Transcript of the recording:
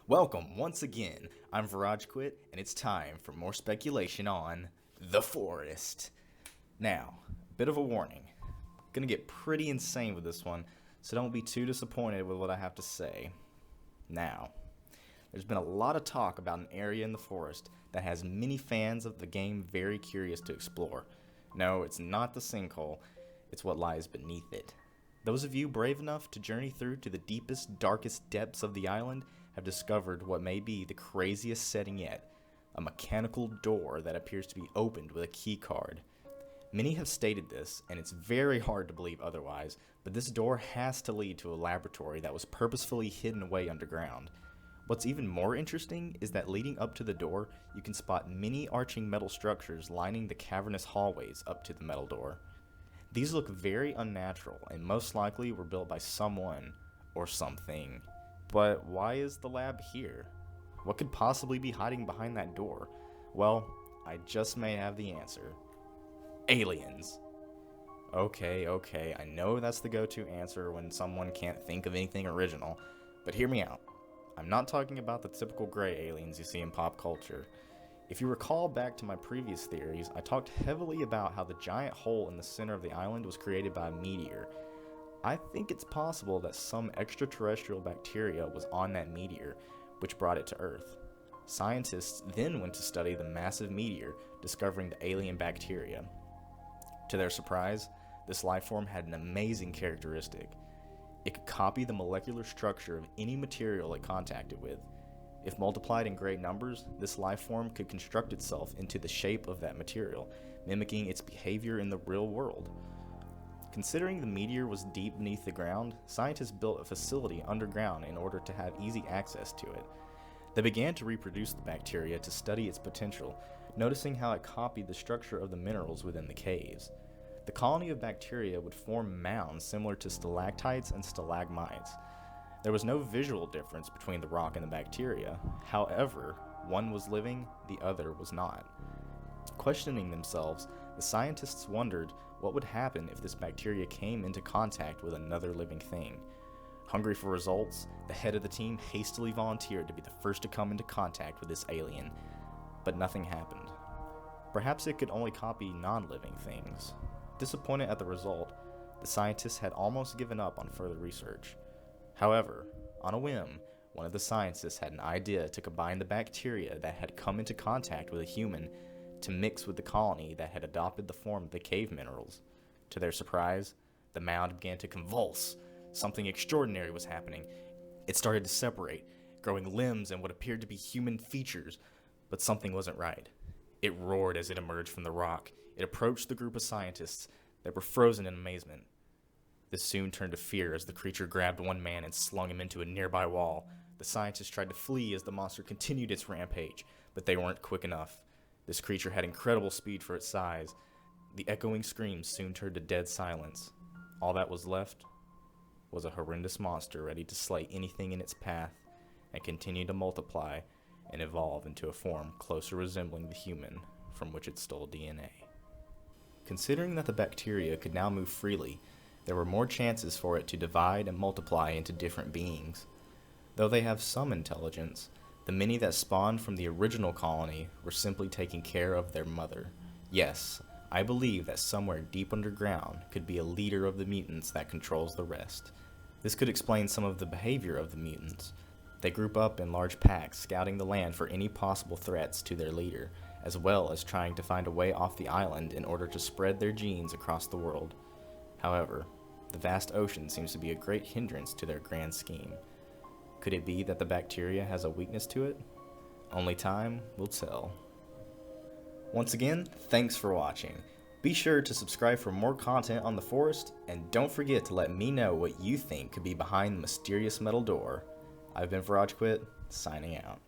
Welcome once again. I'm VirageQuit, and it's time for more speculation on the forest. Now, a bit of a warning. Gonna get pretty insane with this one, so don't be too disappointed with what I have to say. Now, there's been a lot of talk about an area in the forest that has many fans of the game very curious to explore. No, it's not the sinkhole, it's what lies beneath it. Those of you brave enough to journey through to the deepest, darkest depths of the island have discovered what may be the craziest setting yet, a mechanical door that appears to be opened with a key card. Many have stated this, and it's very hard to believe otherwise, but this door has to lead to a laboratory that was purposefully hidden away underground. What's even more interesting is that leading up to the door, you can spot many arching metal structures lining the cavernous hallways up to the metal door. These look very unnatural and most likely were built by someone or something. But why is the lab here? What could possibly be hiding behind that door? Well, I just may have the answer. Aliens. Okay, I know that's the go-to answer when someone can't think of anything original, but hear me out. I'm not talking about the typical gray aliens you see in pop culture. If you recall back to my previous theories, I talked heavily about how the giant hole in the center of the island was created by a meteor. I think it's possible that some extraterrestrial bacteria was on that meteor, which brought it to Earth. Scientists then went to study the massive meteor, discovering the alien bacteria. To their surprise, this life form had an amazing characteristic. It could copy the molecular structure of any material it contacted with. If multiplied in great numbers, this life form could construct itself into the shape of that material, mimicking its behavior in the real world. Considering the meteor was deep beneath the ground, scientists built a facility underground in order to have easy access to it. They began to reproduce the bacteria to study its potential, noticing how it copied the structure of the minerals within the caves. The colony of bacteria would form mounds similar to stalactites and stalagmites. There was no visual difference between the rock and the bacteria. However, one was living, the other was not. Questioning themselves, the scientists wondered what would happen if this bacteria came into contact with another living thing. Hungry for results, the head of the team hastily volunteered to be the first to come into contact with this alien. But nothing happened. Perhaps it could only copy non-living things. Disappointed at the result, the scientists had almost given up on further research. However, on a whim, one of the scientists had an idea to combine the bacteria that had come into contact with a human to mix with the colony that had adopted the form of the cave minerals. To their surprise, the mound began to convulse. Something extraordinary was happening. It started to separate, growing limbs and what appeared to be human features, but something wasn't right. It roared as it emerged from the rock. It approached the group of scientists that were frozen in amazement. This soon turned to fear as the creature grabbed one man and slung him into a nearby wall. The scientists tried to flee as the monster continued its rampage, but they weren't quick enough. This creature had incredible speed for its size. The echoing screams soon turned to dead silence. All that was left was a horrendous monster ready to slay anything in its path and continue to multiply and evolve into a form closer resembling the human from which it stole DNA. Considering that the bacteria could now move freely, there were more chances for it to divide and multiply into different beings. Though they have some intelligence, the many that spawned from the original colony were simply taking care of their mother. Yes, I believe that somewhere deep underground could be a leader of the mutants that controls the rest. This could explain some of the behavior of the mutants. They group up in large packs, scouting the land for any possible threats to their leader, as well as trying to find a way off the island in order to spread their genes across the world. However, the vast ocean seems to be a great hindrance to their grand scheme. Could it be that the bacteria has a weakness to it? Only time will tell. Once again, thanks for watching. Be sure to subscribe for more content on the forest, and don't forget to let me know what you think could be behind the mysterious metal door. I've been VirageQuit, signing out.